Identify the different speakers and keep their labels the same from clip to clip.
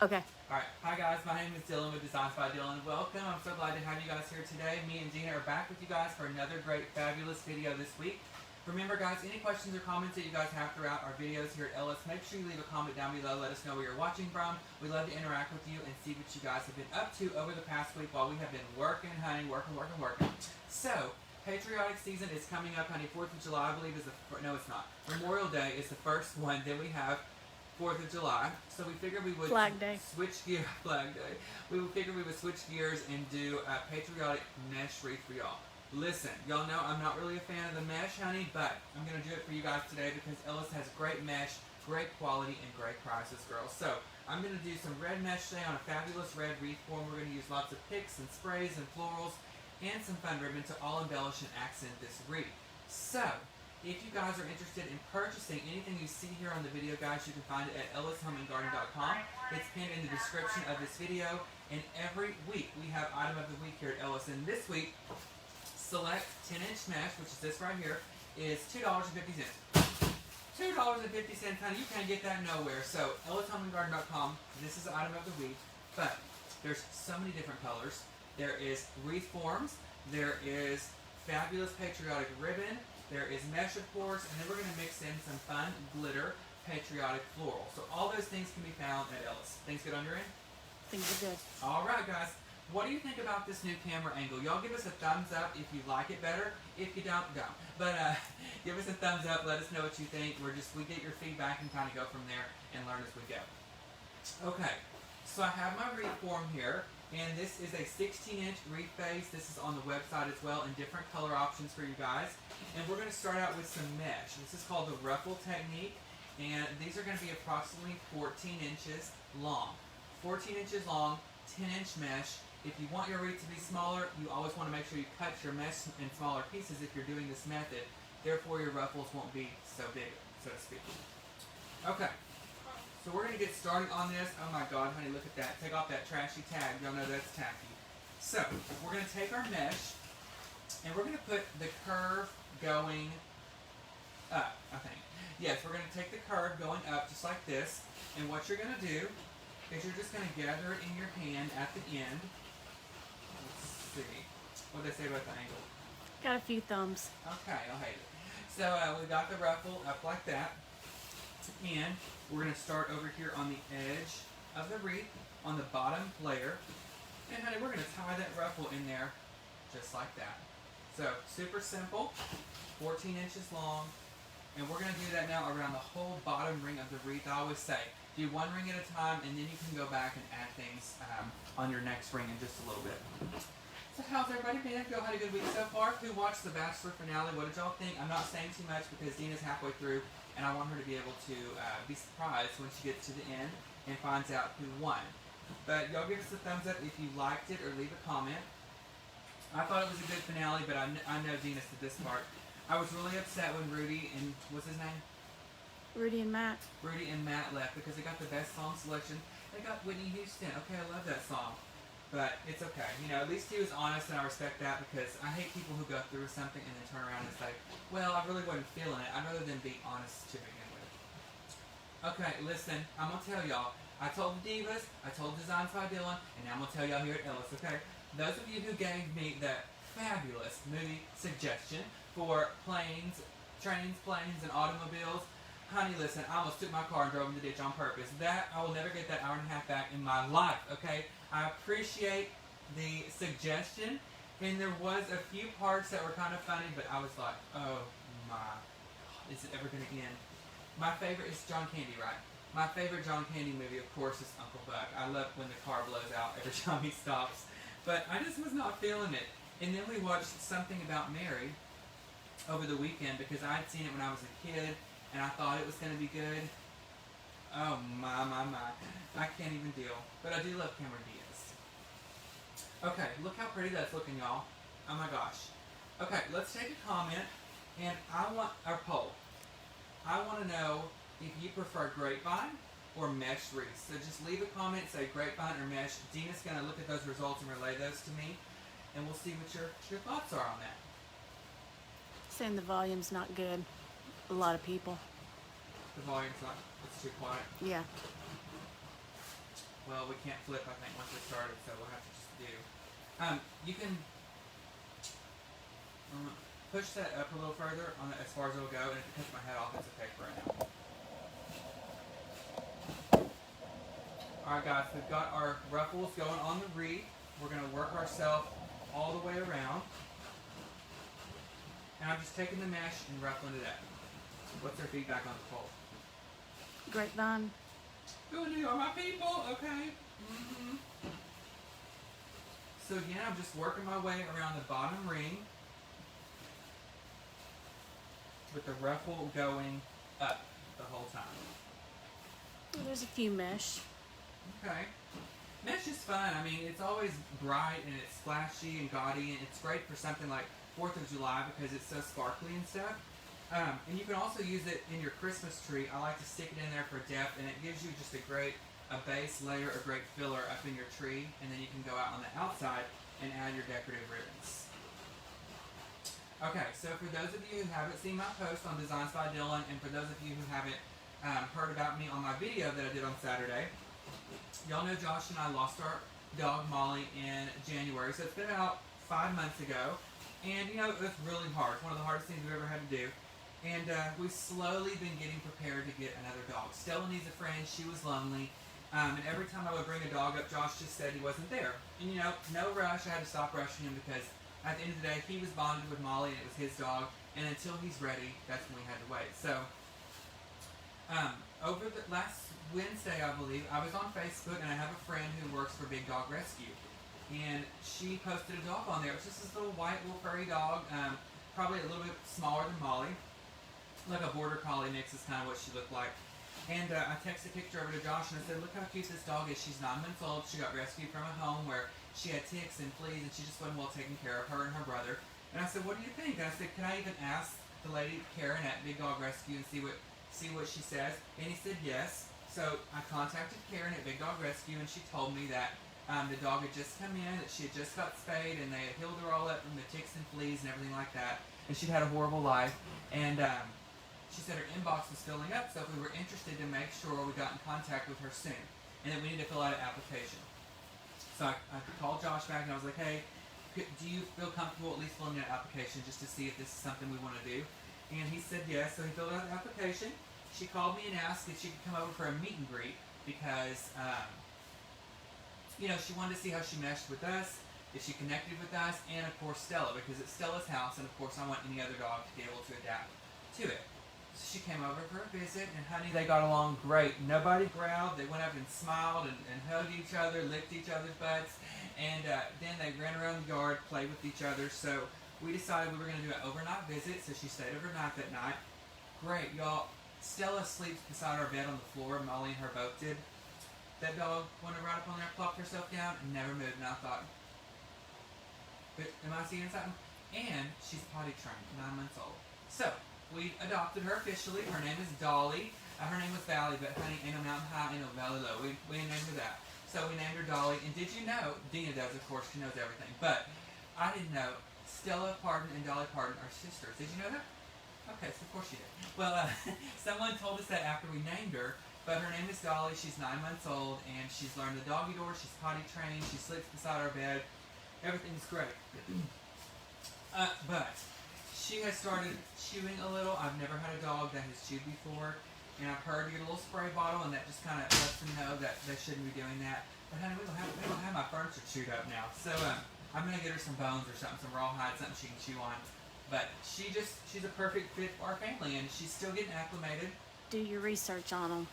Speaker 1: Okay.
Speaker 2: Alright, hi guys, my name is Dylan with Designs by Dylan. Welcome, I'm so glad to have you guys here today. Me and Gina are back with you guys for another great, fabulous video this week. Remember guys, any questions or comments that you guys have throughout our videos here at Ellis, make sure you leave a comment down below. Let us know where you're watching from. We love to interact with you and see what you guys have been up to over the past week while we have been working, honey, working. So, Patriotic season is coming up, honey. 4th of July, I believe, is the... No, it's not. Memorial Day is the first one. Then we have 4th of July. So we figured we would...
Speaker 1: Flag Day.
Speaker 2: Switch gear... Flag Day. We figured we would switch gears and do a Patriotic mesh wreath for y'all. Listen, y'all know I'm not really a fan of the mesh, honey, but I'm going to do it for you guys today because Ellis has great mesh, great quality, and great prices, girls. So, I'm going to do some red mesh today on a fabulous red wreath form. We're going to use lots of picks and sprays and florals and some fun ribbon to all embellish and accent this wreath. So, if you guys are interested in purchasing anything you see here on the video, guys, you can find it at ellishomeandgarden.com. It's pinned in the description of this video. And every week, we have item of the week here at Ellis. And this week, select 10-inch mesh, which is this right here, is $2.50. $2.50, honey. You can't get that nowhere. So, ellishomeandgarden.com, this is the item of the week. But there's so many different colors. There is wreath forms. There is fabulous patriotic ribbon. There is mesh, of course. And then we're going to mix in some fun glitter patriotic floral. So all those things can be found at Ellis. Things good on your end?
Speaker 1: Things are good.
Speaker 2: All right, guys. What do you think about this new camera angle? Y'all give us a thumbs up if you like it better. If you don't, don't. But give us a thumbs up. Let us know what you think. We get your feedback and kind of go from there and learn as we go. Okay, so I have my wreath form here, and this is a 16-inch wreath base. This is on the website as well, and different color options for you guys. And we're going to start out with some mesh. This is called the ruffle technique, and these are going to be approximately 14 inches long. 14 inches long, 10-inch mesh. If you want your wreath to be smaller, you always want to make sure you cut your mesh in smaller pieces if you're doing this method. Therefore, your ruffles won't be so big, so to speak. Okay, so we're going to get started on this. Oh my God, honey, look at that. Take off that trashy tag. Y'all know that's tacky. So, we're going to take our mesh, and we're going to put the curve going up, I think. Yes, we're going to take the curve going up just like this. And what you're going to do is you're just going to gather it in your hand at the end. Let's see. What did they say about the angle?
Speaker 1: Got a few thumbs.
Speaker 2: Okay, I'll hate it. So we got the ruffle up like that. And we're going to start over here on the edge of the wreath, on the bottom layer. And honey, we're going to tie that ruffle in there just like that. So, super simple, 14 inches long. And we're going to do that now around the whole bottom ring of the wreath. I always say, do one ring at a time, and then you can go back and add things on your next ring in just a little bit. So how's everybody been? Y'all had a good week so far? Who watched the Bachelor finale? What did y'all think? I'm not saying too much because Dina's halfway through, and I want her to be able to be surprised when she gets to the end and finds out who won. But y'all give us a thumbs up if you liked it or leave a comment. I thought it was a good finale, but I know Dina said this part. I was really upset when Rudy and, what's his name?
Speaker 1: Rudy and Matt.
Speaker 2: Rudy and Matt left because they got the best song selection. They got Whitney Houston. Okay, I love that song. But it's okay. You know, at least he was honest, and I respect that because I hate people who go through something and then turn around and say, well, I really wasn't feeling it. I'd rather than be honest to begin with. Okay, listen, I'm going to tell y'all. I told the Divas, I told Designs by Dylan, and now I'm going to tell y'all here at Ellis, okay? Those of you who gave me that fabulous movie suggestion for planes, trains, planes, and automobiles, honey, listen, I almost took my car and drove in the ditch on purpose. That, I will never get that hour and a half back in my life, okay? I appreciate the suggestion, and there was a few parts that were kind of funny, but I was like, oh my, is it ever going to end? My favorite is John Candy, right? My favorite John Candy movie, of course, is Uncle Buck. I love when the car blows out every time he stops. But I just was not feeling it. And then we watched Something About Mary over the weekend because I had seen it when I was a kid, and I thought it was going to be good. Oh my. I can't even deal. But I do love Cameron Diaz. Okay, look how pretty that's looking, y'all. Oh my gosh. Okay, let's take a comment, and I want our poll. I want to know if you prefer grapevine or mesh wreaths. So just leave a comment, say grapevine or mesh. Dina's going to look at those results and relay those to me, and we'll see what your thoughts are on that.
Speaker 1: Saying the volume's not good. A lot of people.
Speaker 2: The volume's not, it's too quiet.
Speaker 1: Yeah.
Speaker 2: well, we can't flip, I think, once we started, so we'll have to just do. You can push that up a little further on as far as it'll go, and if it cuts my head off, it's okay for right now. Alright guys, we've got our ruffles going on the wreath. We're going to work ourselves all the way around. And I'm just taking the mesh and ruffling it up. What's their feedback on the pole?
Speaker 1: Grapevine.
Speaker 2: Ooh, you are my people, okay. Mm-hmm. So again, I'm just working my way around the bottom ring with the ruffle going up the whole time.
Speaker 1: Well, there's a few mesh.
Speaker 2: Okay. Mesh is fun. I mean, it's always bright and it's flashy and gaudy, and it's great for something like 4th of July because it's so sparkly and stuff. And you can also use it in your Christmas tree. I like to stick it in there for depth, and it gives you just a base layer, a great filler up in your tree, and then you can go out on the outside and add your decorative ribbons. Okay, so for those of you who haven't seen my post on Designs by Dylan, and for those of you who haven't heard about me on my video that I did on Saturday, y'all know Josh and I lost our dog Molly in January, so it's been about 5 months ago, and you know, it was really hard. One of the hardest things we've ever had to do. And we've slowly been getting prepared to get another dog. Stella needs a friend. She was lonely. And every time I would bring a dog up, Josh just said he wasn't there. And you know, no rush. I had to stop rushing him because at the end of the day, he was bonded with Molly and it was his dog. And until he's ready, that's when we had to wait. So, over the last Wednesday, I believe, I was on Facebook and I have a friend who works for Big Dog Rescue. And she posted a dog on there. It was just this little white, little furry dog, probably a little bit smaller than Molly. Like a border collie mix is kind of what she looked like. And I texted a picture over to Josh and I said, look how cute this dog is. She's 9 months old. She got rescued from a home where she had ticks and fleas and she just wasn't well taken care of, her and her brother. And I said, what do you think? And I said, can I even ask the lady, Karen at Big Dog Rescue, and see what she says? And he said yes. So I contacted Karen at Big Dog Rescue and she told me that the dog had just come in, that she had just got spayed and they had healed her all up from the ticks and fleas and everything like that. And she'd had a horrible life. And she said her inbox was filling up, so if we were interested, to make sure we got in contact with her soon. And that we need to fill out an application. So I called Josh back and I was like, hey, do you feel comfortable at least filling out an application just to see if this is something we want to do? And he said yes, so he filled out the application. She called me and asked if she could come over for a meet and greet because, you know, she wanted to see how she meshed with us, if she connected with us, and of course Stella, because it's Stella's house, and of course I want any other dog to be able to adapt to it. So she came over for a visit, and honey, they got along great. Nobody growled. They went up and smiled and hugged each other, licked each other's butts, and then they ran around the yard, played with each other. So we decided we were going to do an overnight visit, so she stayed overnight that night. Great, y'all. Stella sleeps beside our bed on the floor. Molly and her both did. That dog went right up on there, plopped herself down, and never moved. And I thought, but am I seeing something? And she's potty trained, 9 months old. So we adopted her officially. Her name is Dolly. Her name was Valley, but honey, ain't no mountain high, ain't no valley low. We named her that. So we named her Dolly. And did you know, Dina does, of course, she knows everything. But I didn't know Stella Pardon and Dolly Pardon are sisters. Did you know that? Okay, so of course you did. Well, someone told us that after we named her. But her name is Dolly. She's 9 months old, and she's learned the doggy door. She's potty trained. She sleeps beside our bed. Everything's great. But she has started chewing a little. I've never had a dog that has chewed before. And I've heard her get a little spray bottle, and that just kind of lets them know that they shouldn't be doing that. But honey, we don't have my furniture chewed up now. So I'm going to get her some bones or something, some rawhide, something she can chew on. But she's a perfect fit for our family, and she's still getting acclimated.
Speaker 1: Do your research on them.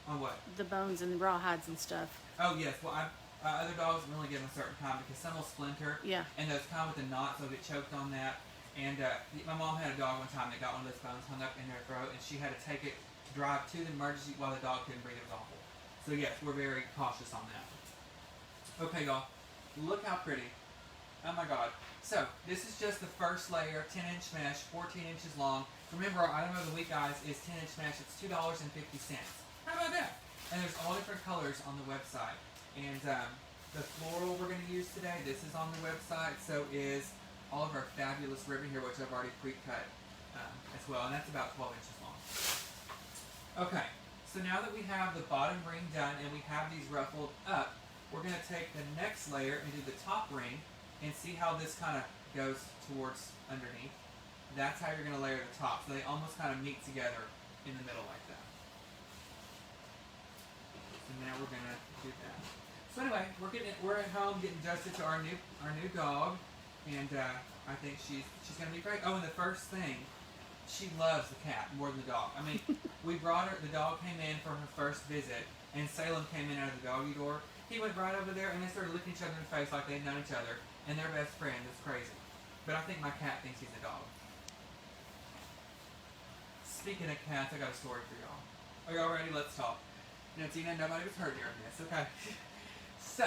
Speaker 2: On what?
Speaker 1: The bones and the rawhides and stuff.
Speaker 2: Oh, yes. Well, other dogs will only get them a certain time because some will splinter.
Speaker 1: Yeah.
Speaker 2: And those kind with the knots, they'll get choked on that. And my mom had a dog one time that got one of those bones hung up in her throat, and she had to take it to drive to the emergency while the dog couldn't breathe. It was awful. So, yes, we're very cautious on that. Okay, y'all. Look how pretty. Oh, my God. So, this is just the first layer, 10-inch mesh, 14 inches long. Remember, our item of the week, guys, is 10-inch mesh. It's $2.50. How about that? And there's all different colors on the website. And the floral we're going to use today, this is on the website. So is all of our fabulous ribbon here, which I've already pre-cut as well. And that's about 12 inches long. Okay, So now that we have the bottom ring done and we have these ruffled up, we're going to take the next layer and do the top ring and see how this kind of goes towards underneath. That's how you're going to layer the top. So they almost kind of meet together in the middle like that. So now we're going to do that. So anyway, we're at home getting adjusted to our new dog, and I think she's going to be great. Oh, and the first thing, she loves the cat more than the dog. I mean, we brought her, the dog came in for her first visit, and Salem came in out of the doggy door. He went right over there, and they started licking each other in the face like they'd known each other, and they're best friends. It's crazy. But I think my cat thinks he's a dog. Speaking of cats, I got a story for y'all. Are y'all ready? Let's talk. Now, Tina, nobody was hurt during this, okay? So,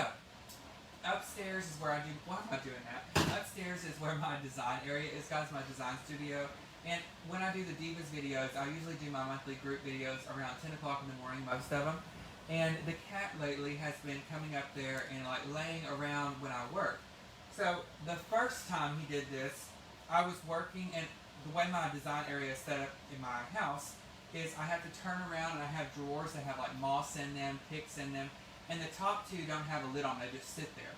Speaker 2: upstairs is where I do, why am I doing that? Upstairs is where my design area is, guys, my design studio. And when I do the Divas videos, I usually do my monthly group videos around 10 o'clock in the morning, most of them. And the cat lately has been coming up there and like laying around when I work. So the first time he did this, I was working, and the way my design area is set up in my house is I have to turn around and I have drawers that have like moss in them, picks in them, and the top two don't have a lid on, they just sit there.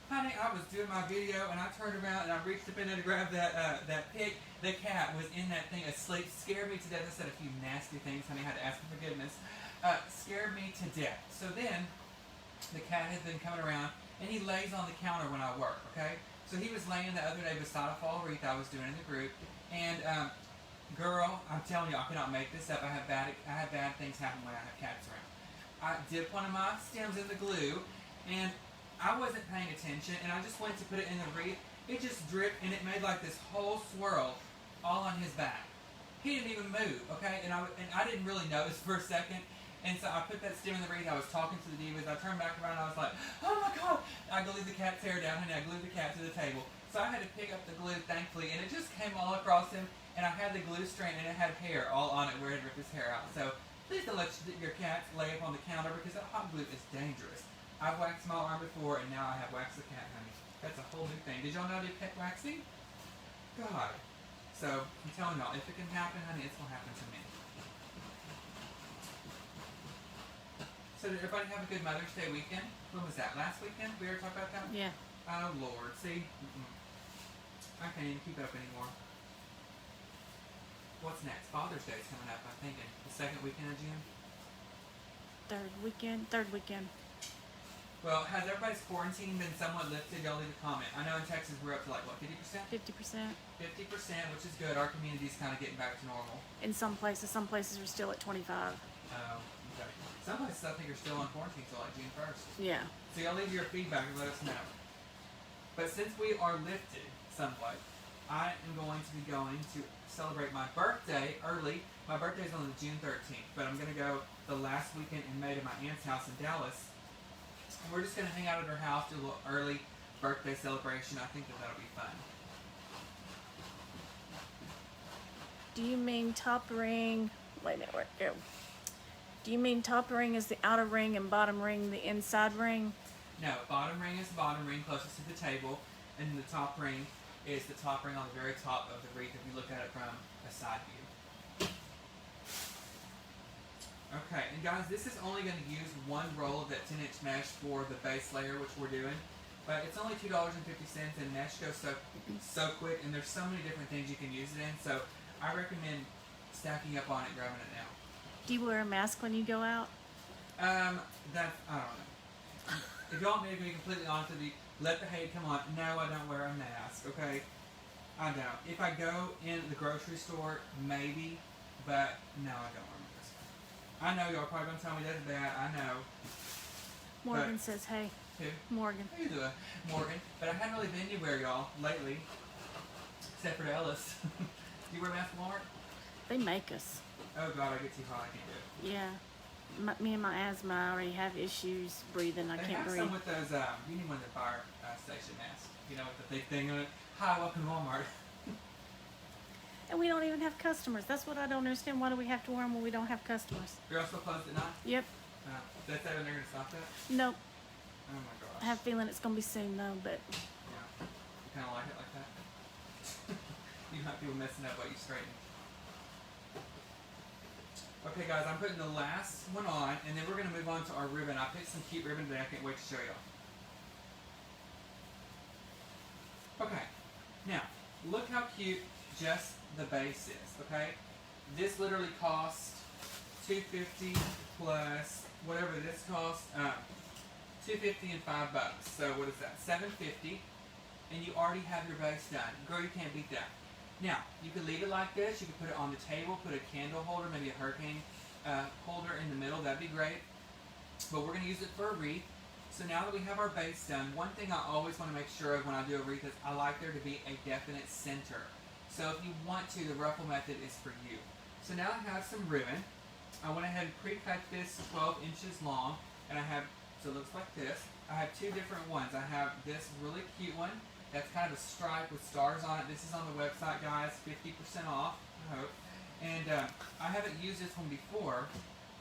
Speaker 2: Honey, I was doing my video and I turned around and I reached up in there to grab that pick. The cat was in that thing asleep, scared me to death. I said a few nasty things, honey, I had to ask for forgiveness. Scared me to death. So then, the cat has been coming around and he lays on the counter when I work, okay? So he was laying the other day beside a fall wreath I was doing in the group, and girl, I'm telling you, I cannot make this up. I have bad things happen when I have cats around. I dipped one of my stems in the glue, and I wasn't paying attention, and I just went to put it in the wreath. It just dripped, and it made like this whole swirl all on his back. He didn't even move, okay? And I didn't really notice for a second. And so I put that stem in the wreath. I was talking to the Divas. I turned back around and I was like, oh my God. I glued the cat's hair down, and I glued the cat to the table. So I had to pick up the glue, thankfully, and it just came all across him. And I had the glue strand, and it had hair all on it where it had ripped his hair out. So please don't let your cats lay up on the counter, because that hot glue is dangerous. I've waxed my arm before, and now I have waxed the cat, honey. That's a whole new thing. Did y'all know I do pet waxing? God. So I'm telling y'all, if it can happen, honey, it's going to happen to me. So did everybody have a good Mother's Day weekend? When was that? Last weekend? We ever talked about that?
Speaker 1: Yeah.
Speaker 2: Oh, Lord. See? I can't even keep up anymore. What's next? Father's Day is coming up, I'm thinking. The second weekend of June?
Speaker 1: Third weekend.
Speaker 2: Well, has everybody's quarantine been somewhat lifted? Y'all leave a comment. I know in Texas we're up to like, what, 50%?
Speaker 1: 50%.
Speaker 2: 50%, which is good. Our community's kind of getting back to normal.
Speaker 1: In some places are still at 25.
Speaker 2: Oh, okay. Some places I think are still on quarantine till like June 1st.
Speaker 1: Yeah.
Speaker 2: So y'all leave your feedback and let us know. But since we are lifted somewhat, I am going to be going to celebrate my birthday early. My birthday is on June 13th, but I'm going to go the last weekend in May to my aunt's house in Dallas. And we're just going to hang out at her house, do a little early birthday celebration. I think that'll be fun.
Speaker 1: Do you mean top ring? Wait a minute, where'd it go? Do you mean top ring is the outer ring and bottom ring the inside ring?
Speaker 2: No, bottom ring is the bottom ring closest to the table, and the top ring is the top ring on the very top of the wreath if you look at it from a side view. Okay, and guys, this is only going to use one roll of that 10-inch mesh for the base layer, which we're doing. But it's only $2.50, and mesh goes so quick, and there's so many different things you can use it in. So I recommend stacking up on it, grabbing it now.
Speaker 1: Do you wear a mask when you go out?
Speaker 2: I don't know. If you want me to be completely honest with you, let the hate come on. No, I don't wear a mask, okay? I don't. If I go in the grocery store, maybe, but no, I don't wear a mask. I know y'all are probably going to tell me that's bad. I know.
Speaker 1: Morgan says, hey.
Speaker 2: Who?
Speaker 1: Morgan.
Speaker 2: How you doing, Morgan? But I haven't really been anywhere, y'all, lately, except for Ellis. Do you wear a mask at Walmart?
Speaker 1: They make us.
Speaker 2: Oh, God, I get too hot. I can't do it.
Speaker 1: Yeah. Me and my asthma, I already have issues breathing. I can't breathe.
Speaker 2: They have some with those, you need one of the fire station masks. You know, with the big thing on it. Hi, welcome to Walmart.
Speaker 1: And we don't even have customers. That's what I don't understand. Why do we have to wear them when we don't have customers?
Speaker 2: You're also closed at night?
Speaker 1: Yep.
Speaker 2: That's that when they're going to stop that?
Speaker 1: Nope.
Speaker 2: Oh, my gosh.
Speaker 1: I have a feeling it's going to be soon, though, but...
Speaker 2: Yeah. You kind of like it like that? You have people messing up while you straighten. Okay guys, I'm putting the last one on, and then we're going to move on to our ribbon. I picked some cute ribbon today. I can't wait to show y'all. Okay, now, look how cute just the base is, okay? This literally costs $2.50 plus whatever this costs, $2.50 and $5. So what is that? $7.50, and you already have your base done. Girl, you can't beat that. Now, you could leave it like this. You could put it on the table, put a candle holder, maybe a hurricane holder in the middle. That'd be great. But we're going to use it for a wreath. So now that we have our base done, one thing I always want to make sure of when I do a wreath is I like there to be a definite center. So if you want to, the ruffle method is for you. So now I have some ribbon. I went ahead and pre-cut this 12 inches long, and I have, so it looks like this. I have two different ones. I have this really cute one that's kind of a stripe with stars on it. This is on the website, guys, 50% off, I hope. And I haven't used this one before,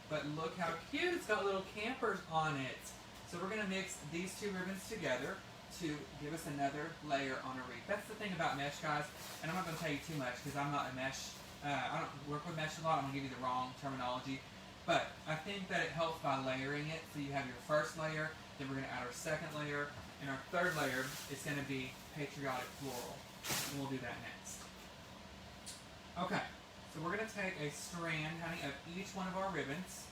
Speaker 2: but look how cute. It's got little campers on it. So we're going to mix these two ribbons together to give us another layer on a wreath. That's the thing about mesh, guys, and I'm not going to tell you too much because I'm not a mesh, I don't work with mesh a lot. I'm going to give you the wrong terminology, but I think that it helps by layering it. So you have your first layer, then we're going to add our second layer, and our third layer is going to be Patriotic Floral, and we'll do that next. Okay, so we're going to take a strand, honey, of each one of our ribbons.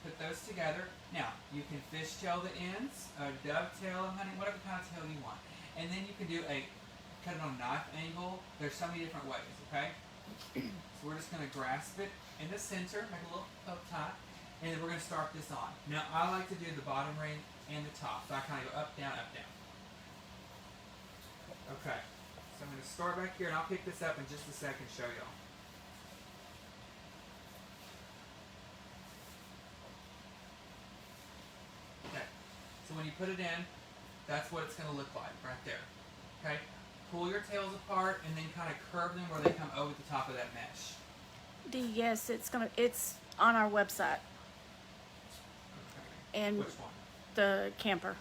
Speaker 2: Put those together. Now, you can fishtail the ends, dovetail them, honey, whatever kind of tail you want. And then you can do cut it on a knife angle. There's so many different ways, okay? So we're just going to grasp it in the center, make a little poke tie, and then we're going to start this on. Now, I like to do the bottom ring and the top. So I kind of go up, down, up, down. Okay. So I'm going to start back here, and I'll pick this up in just a second and show y'all. So when you put it in, that's what it's going to look like right there. Okay? Pull your tails apart and then kind of curve them where they come over the top of that mesh.
Speaker 1: Yes, it's on our website.
Speaker 2: Okay.
Speaker 1: And
Speaker 2: which one?
Speaker 1: The camper.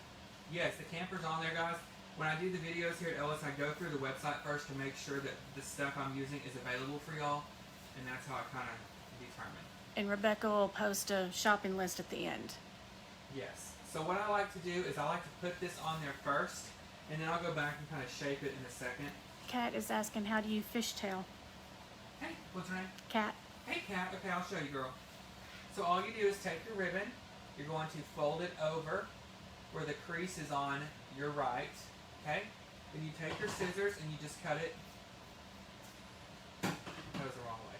Speaker 2: Yes, the camper's on there, guys. When I do the videos here at Ellis, I go through the website first to make sure that the stuff I'm using is available for y'all, and that's how I kind of determine.
Speaker 1: And Rebecca will post a shopping list at the end.
Speaker 2: Yes. So what I like to do is I like to put this on there first, and then I'll go back and kind of shape it in a second.
Speaker 1: Kat is asking, how do you fishtail?
Speaker 2: Hey, what's your name?
Speaker 1: Kat.
Speaker 2: Hey, Kat. Okay, I'll show you, girl. So all you do is take your ribbon. You're going to fold it over where the crease is on your right. Okay? Then you take your scissors and you just cut it. That was the wrong way.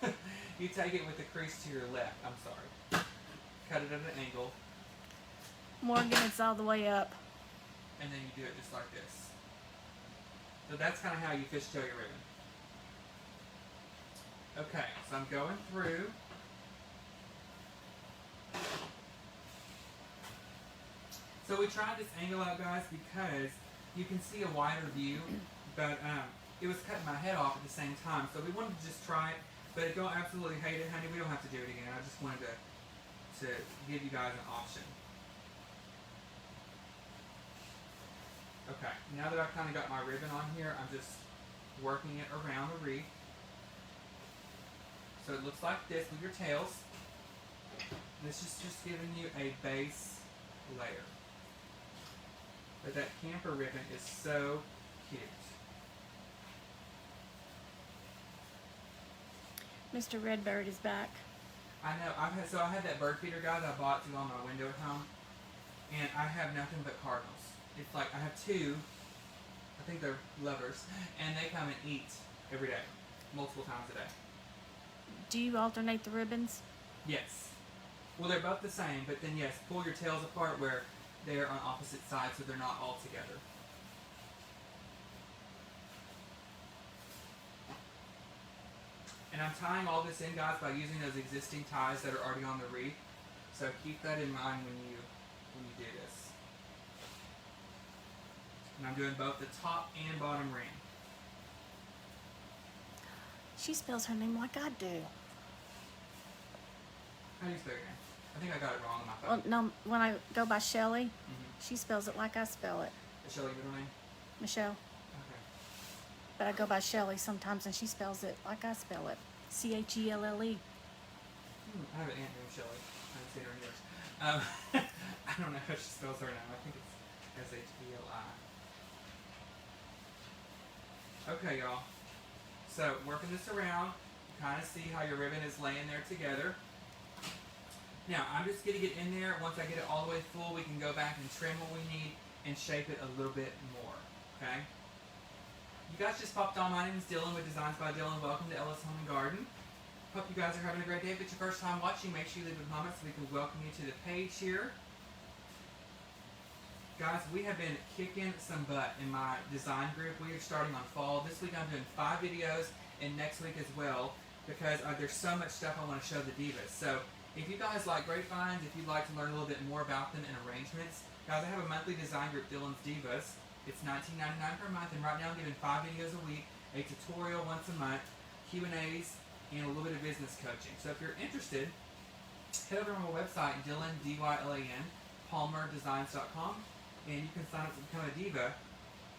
Speaker 2: Okay. You take it with the crease to your left. I'm sorry. Cut it at an angle.
Speaker 1: Morgan, it's all the way up.
Speaker 2: And then you do it just like this. So that's kind of how you fishtail your ribbon. Okay, so I'm going through. So we tried this angle out, guys, because you can see a wider view, but it was cutting my head off at the same time. So we wanted to just try it, but if you don't absolutely hate it, honey, we don't have to do it again. I just wanted to give you guys an option. Okay, now that I've kind of got my ribbon on here, I'm just working it around the wreath. So it looks like this with your tails. And this is just giving you a base layer. But that camper ribbon is so cute.
Speaker 1: Mr. Redbird is back.
Speaker 2: I know. I had that bird feeder, guys, I bought to go on my window at home, and I have nothing but cardinals. It's like I have two. I think they're lovers, and they come and eat every day, multiple times a day.
Speaker 1: Do you alternate the ribbons?
Speaker 2: Yes. Well, they're both the same, but then yes, pull your tails apart where they are on opposite sides, so they're not all together. And I'm tying all this in, guys, by using those existing ties that are already on the wreath. So keep that in mind when you do this. And I'm doing both the top and bottom ring.
Speaker 1: She spells her name like I do.
Speaker 2: How do you spell your name? I think I got it wrong on my
Speaker 1: Well,
Speaker 2: phone.
Speaker 1: no, when I go by Shelley, she spells it like I spell it.
Speaker 2: Is Shelley your middle name?
Speaker 1: Michelle.
Speaker 2: Okay.
Speaker 1: But I go by Shelley sometimes and she spells it like I spell it. Chelle.
Speaker 2: I have an aunt named Shelley. I haven't seen her in years. I don't know how she spells her name. I think it's Shbli. Okay, y'all. So, working this around, kind of see how your ribbon is laying there together. Now, I'm just going to get in there. Once I get it all the way full, we can go back and trim what we need and shape it a little bit more. Okay? You guys just popped on. My name is Dylan with Designs by Dylan. Welcome to Ella's Home and Garden. Hope you guys are having a great day. If it's your first time watching, make sure you leave a comment so we can welcome you to the page here. Guys, we have been kicking some butt in my design group. We are starting on fall. This week I'm doing 5 videos, and next week as well, because there's so much stuff I want to show the divas. So if you guys like grapevines, if you'd like to learn a little bit more about them and arrangements, guys, I have a monthly design group, Dylan's Divas. It's $19.99 per month, and right now I'm giving 5 videos a week, a tutorial once a month, Q&As, and a little bit of business coaching. So if you're interested, head over to my website, Dylan, D-Y-L-A-N, palmerdesigns.com, and you can sign up to become a diva.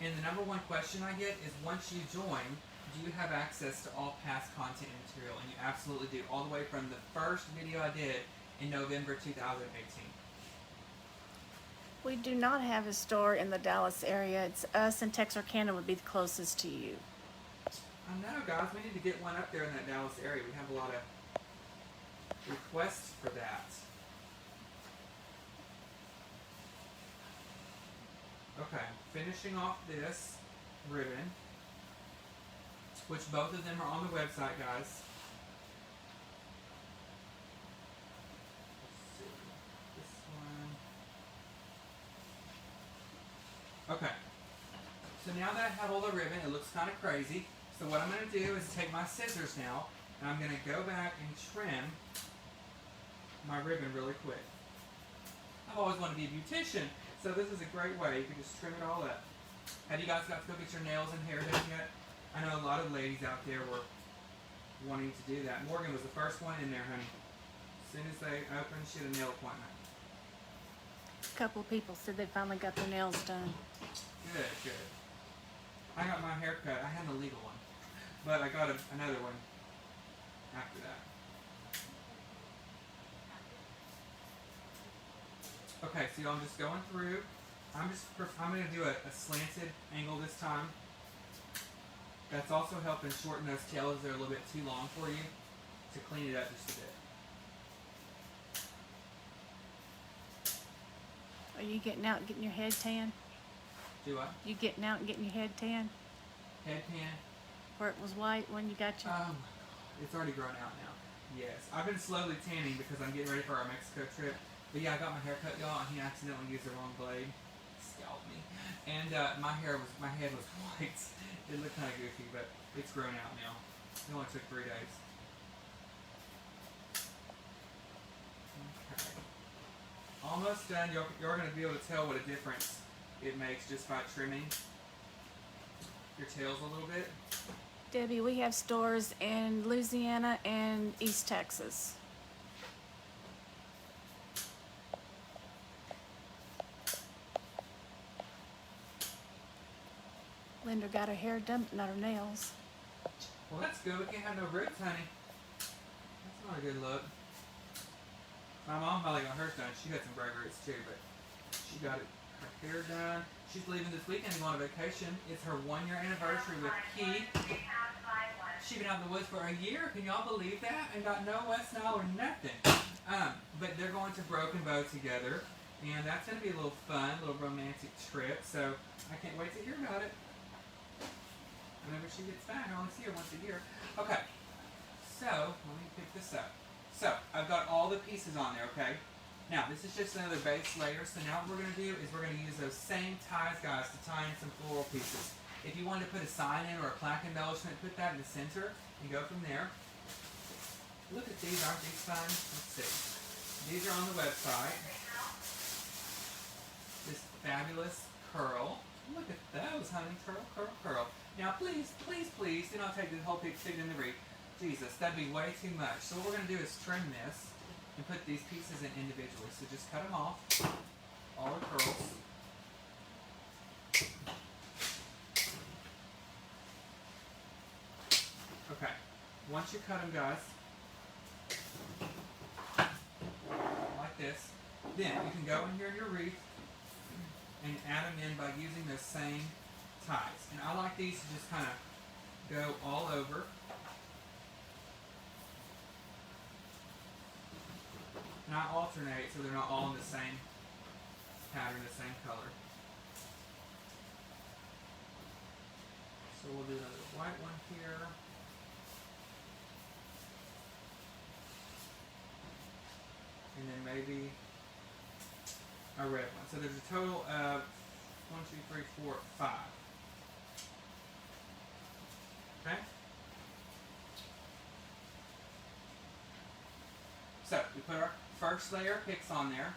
Speaker 2: And the number one question I get is, once you join, do you have access to all past content and material? And you absolutely do, all the way from the first video I did in November 2018.
Speaker 1: We do not have a store in the Dallas area. It's us, and Texarkana would be the closest to you.
Speaker 2: I know, guys, we need to get one up there in that Dallas area. We have a lot of requests for that. Okay, finishing off this ribbon, which both of them are on the website, guys. Let's see, this one. Okay, so now that I have all the ribbon, it looks kind of crazy. So what I'm going to do is take my scissors now, and I'm going to go back and trim my ribbon really quick. I've always wanted to be a beautician, so this is a great way. You can just trim it all up. Have you guys got to go get your nails and hair done yet? I know a lot of ladies out there were wanting to do that. Morgan was the first one in there, honey. As soon as they opened, she had a nail appointment.
Speaker 1: A couple of people said they finally got their nails done.
Speaker 2: Good, good. I got my hair cut. I had an illegal one, but I got another one after that. Okay, so I'm just going through. I'm going to do a slanted angle this time. That's also helping shorten those tails. They're a little bit too long for you, to clean it up just a bit.
Speaker 1: Are you getting out and getting your head tan?
Speaker 2: Do I?
Speaker 1: You getting out and getting your head tan?
Speaker 2: Head tan?
Speaker 1: Where it was white when you got your...
Speaker 2: Oh my god, it's already grown out now. Yes, I've been slowly tanning because I'm getting ready for our Mexico trip. But yeah, I got my hair cut, y'all, and he accidentally used the wrong blade. Scalped me. And my head was white. It looked kind of goofy, but it's grown out now. It only took 3 days. Okay. Almost done. You're going to be able to tell what a difference it makes just by trimming your tails a little bit.
Speaker 1: Debbie, we have stores in Louisiana and East Texas. Linda got her hair done, but not her nails.
Speaker 2: Well, that's good. We can't have no roots, honey. That's not a good look. My mom probably got hers done. She got some gray roots too, but she got her hair done. She's leaving this weekend to go on a vacation. It's her 1-year anniversary with Keith. She's been out in the woods for a year. Can y'all believe that? And got no West Nile or nothing. But they're going to Broken Bow together, and that's going to be a little fun, little romantic trip. So I can't wait to hear about it. Whenever she gets back, I only see her once a year. Okay, so let me pick this up. So I've got all the pieces on there, okay? Now, this is just another base layer, so now what we're going to do is we're going to use those same ties, guys, to tie in some floral pieces. If you wanted to put a sign in or a plaque embellishment, put that in the center and go from there. Look at these, aren't these fun? Let's see. These are on the website. This fabulous curl. Look at those, honey. Curl, curl, curl. Now, please, please, please, do not take the whole pig in the wreath. Jesus, that'd be way too much. So what we're going to do is trim this and put these pieces in individually. So just cut them off, all the curls. Okay, once you cut them, guys, like this, then you can go in here in your wreath and add them in by using those same ties. And I like these to just kind of go all over. And I alternate so they're not all in the same pattern, the same color. So we'll do another white one here. And then maybe a red one. So there's a total of 1, 2, 3, 4, 5. Okay? So we put our first layer of picks on there.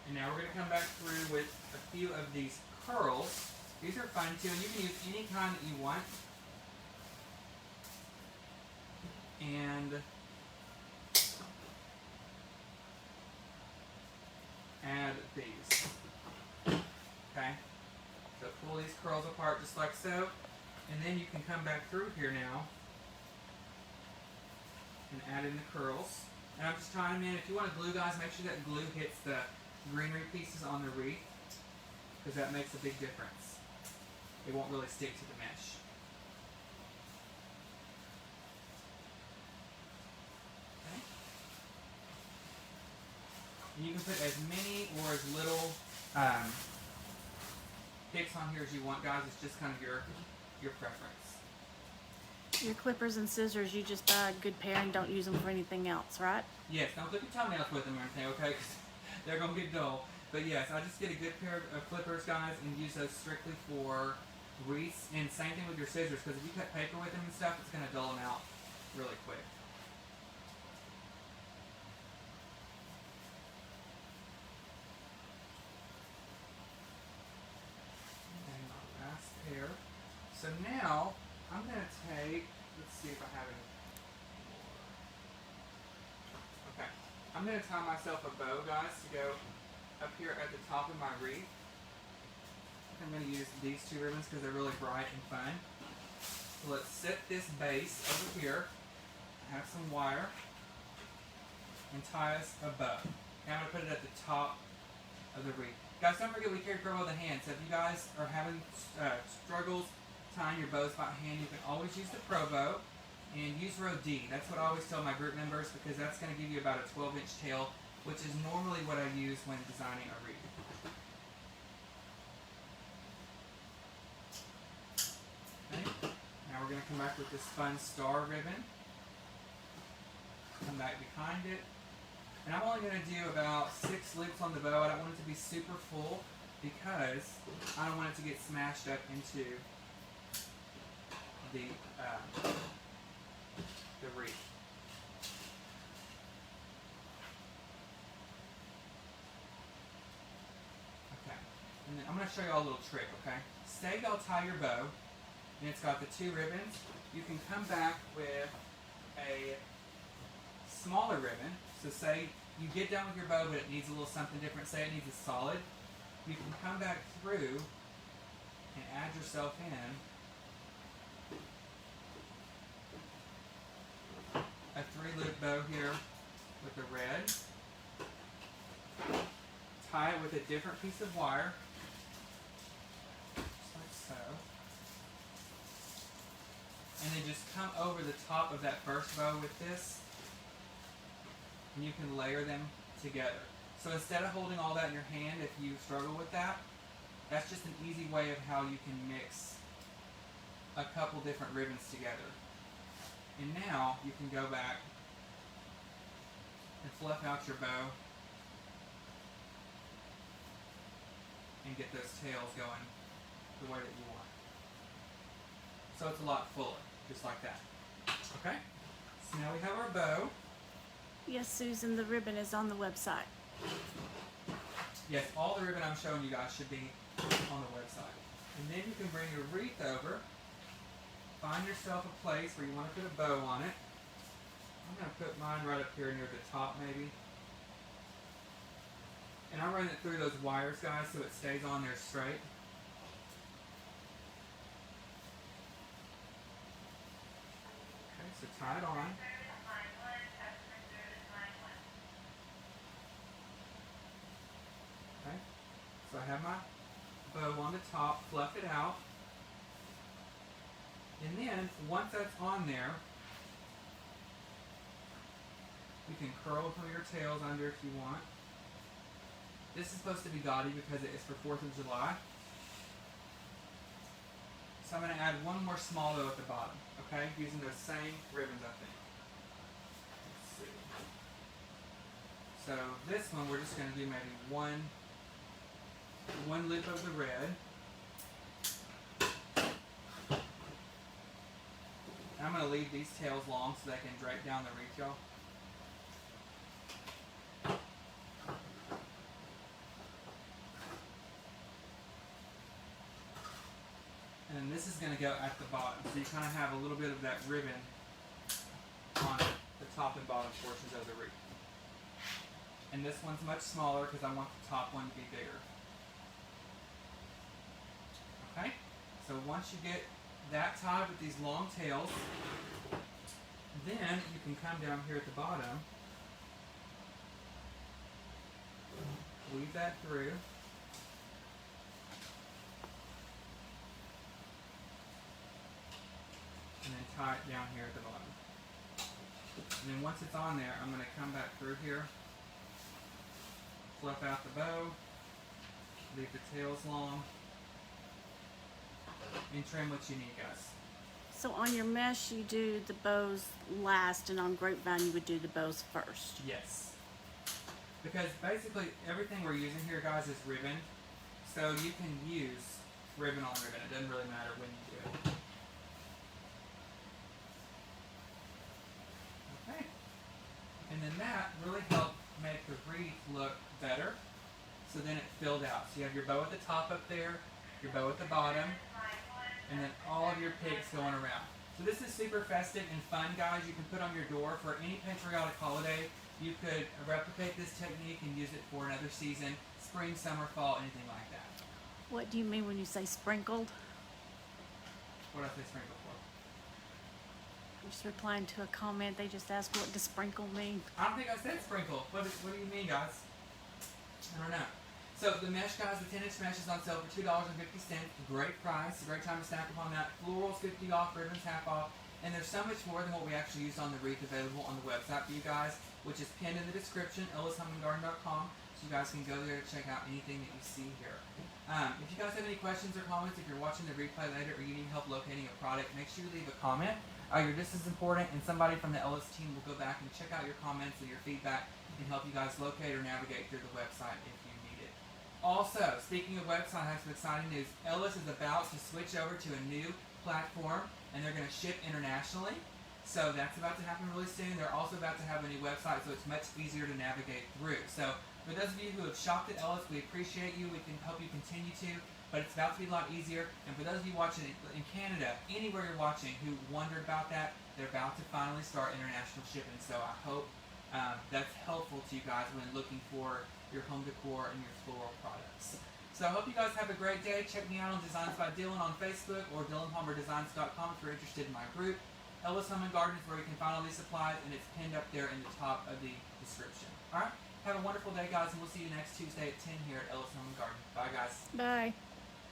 Speaker 2: And now we're going to come back through with a few of these curls. These are fun too, and you can use any kind that you want. And add these. Okay? So pull these curls apart just like so. And then you can come back through here now and add in the curls. And I'm just tying them in. If you want to glue, guys, make sure that glue hits the greenery pieces on the wreath, because that makes a big difference. It won't really stick to the mesh. Okay. And you can put as many or as little picks on here as you want, guys. It's just kind of your preference.
Speaker 1: Your clippers and scissors, you just buy a good pair and don't use them for anything else, right?
Speaker 2: Yes, don't clip your toenails with them or anything, okay? 'Cause they're going to get dull. But yes, I just get a good pair of clippers, guys, and use those strictly for wreaths. And same thing with your scissors, because if you cut paper with them and stuff, it's going to dull them out really quick. And my last pair. So now, I'm going to take, let's see if I have any more. Okay, I'm going to tie myself a bow, guys, to go up here at the top of my wreath. I'm going to use these two ribbons because they're really bright and fun. So let's set this base over here, have some wire, and tie us a bow. And I'm going to put it at the top of the wreath. Guys, don't forget we carry provo of the hand, so if you guys are having struggles tying your bows by hand, you can always use the provo and use row D. That's what I always tell my group members, because that's going to give you about a 12-inch tail, which is normally what I use when designing a wreath. Okay. Now we're going to come back with this fun star ribbon. Come back behind it. And I'm only going to do about 6 loops on the bow. I don't want it to be super full because I don't want it to get smashed up into the wreath. Okay. And then I'm going to show you all a little trick, okay? Say y'all tie your bow, and it's got the 2 ribbons. You can come back with a smaller ribbon. So say you get done with your bow, but it needs a little something different. Say it needs a solid. You can come back through and add yourself in a 3-loop bow here with the red. Tie it with a different piece of wire, just like so. And then just come over the top of that first bow with this, and you can layer them together. So instead of holding all that in your hand, if you struggle with that, that's just an easy way of how you can mix a couple different ribbons together. And now you can go back and fluff out your bow and get those tails going the way that you want. So it's a lot fuller, just like that. Okay? So now we have our bow.
Speaker 1: Yes, Susan, the ribbon is on the website.
Speaker 2: Yes, all the ribbon I'm showing you guys should be on the website. And then you can bring your wreath over, find yourself a place where you want to put a bow on it. I'm going to put mine right up here near the top maybe. And I'll run it through those wires, guys, so it stays on there straight. to tie it on. Okay, so I have my bow on the top, fluff it out. And then, once that's on there, you can curl some of your tails under if you want. This is supposed to be gaudy because it is for 4th of July. So I'm going to add one more small bow at the bottom, okay? Using those same ribbons, I think. Let's see. So this one, we're just going to do maybe one loop of the red. I'm going to leave these tails long so they can drape down the wreath, y'all. And then this is going to go at the bottom. So you kind of have a little bit of that ribbon on the top and bottom portions of the wreath. And this one's much smaller because I want the top one to be bigger. Okay? So once you get that tied with these long tails, then you can come down here at the bottom, weave that through, and then tie it down here at the bottom. And then once it's on there, I'm going to come back through here, fluff out the bow, leave the tails long, and trim what you need, guys.
Speaker 1: So on your mesh, you do the bows last, and on grapevine, you would do the bows first.
Speaker 2: Yes. Because basically everything we're using here, guys, is ribbon. So you can use ribbon on ribbon. It doesn't really matter when you do it. Okay. And then that really helped make the wreath look better. So then it filled out. So you have your bow at the top up there, your bow at the bottom, and then all of your pigs going around. So this is super festive and fun, guys. You can put on your door for any patriotic holiday. You could replicate this technique and use it for another season, spring, summer, fall, anything like that.
Speaker 1: What do you mean when you say sprinkled?
Speaker 2: What do I say sprinkle for?
Speaker 1: I'm just replying to a comment. They just asked what does sprinkle mean.
Speaker 2: I don't think I said sprinkle. What do you mean, guys? I don't know. So the mesh, guys, the 10-inch mesh is on sale for $2.50. Great price. Great time to snack upon that. Florals 50 off, ribbons half off. And there's so much more than what we actually used on the wreath available on the website for you guys, which is pinned in the description, ellishomeandgarden.com. So you guys can go there to check out anything that you see here. If you guys have any questions or comments, if you're watching the replay later or you need help locating a product, make sure you leave a comment. You're just as important, and somebody from the Ellis team will go back and check out your comments and your feedback and help you guys locate or navigate through the website if you need it. Also, speaking of website, I have some exciting news. Ellis is about to switch over to a new platform, and they're going to ship internationally. So that's about to happen really soon. They're also about to have a new website, so it's much easier to navigate through. So for those of you who have shopped at Ellis, we appreciate you. We can help you continue to, but it's about to be a lot easier. And for those of you watching in Canada, anywhere you're watching who wondered about that, they're about to finally start international shipping. So I hope that's helpful to you guys when looking for your home decor and your floral products. So I hope you guys have a great day. Check me out on Designs by Dylan on Facebook or DylanPalmerDesigns.com if you're interested in my group. Ellis Home and Garden is where you can find all these supplies, and it's pinned up there in the top of the description. Alright? Have a wonderful day, guys, and we'll see you next Tuesday at 10 here at Ellis Home and Garden. Bye, guys.
Speaker 1: Bye.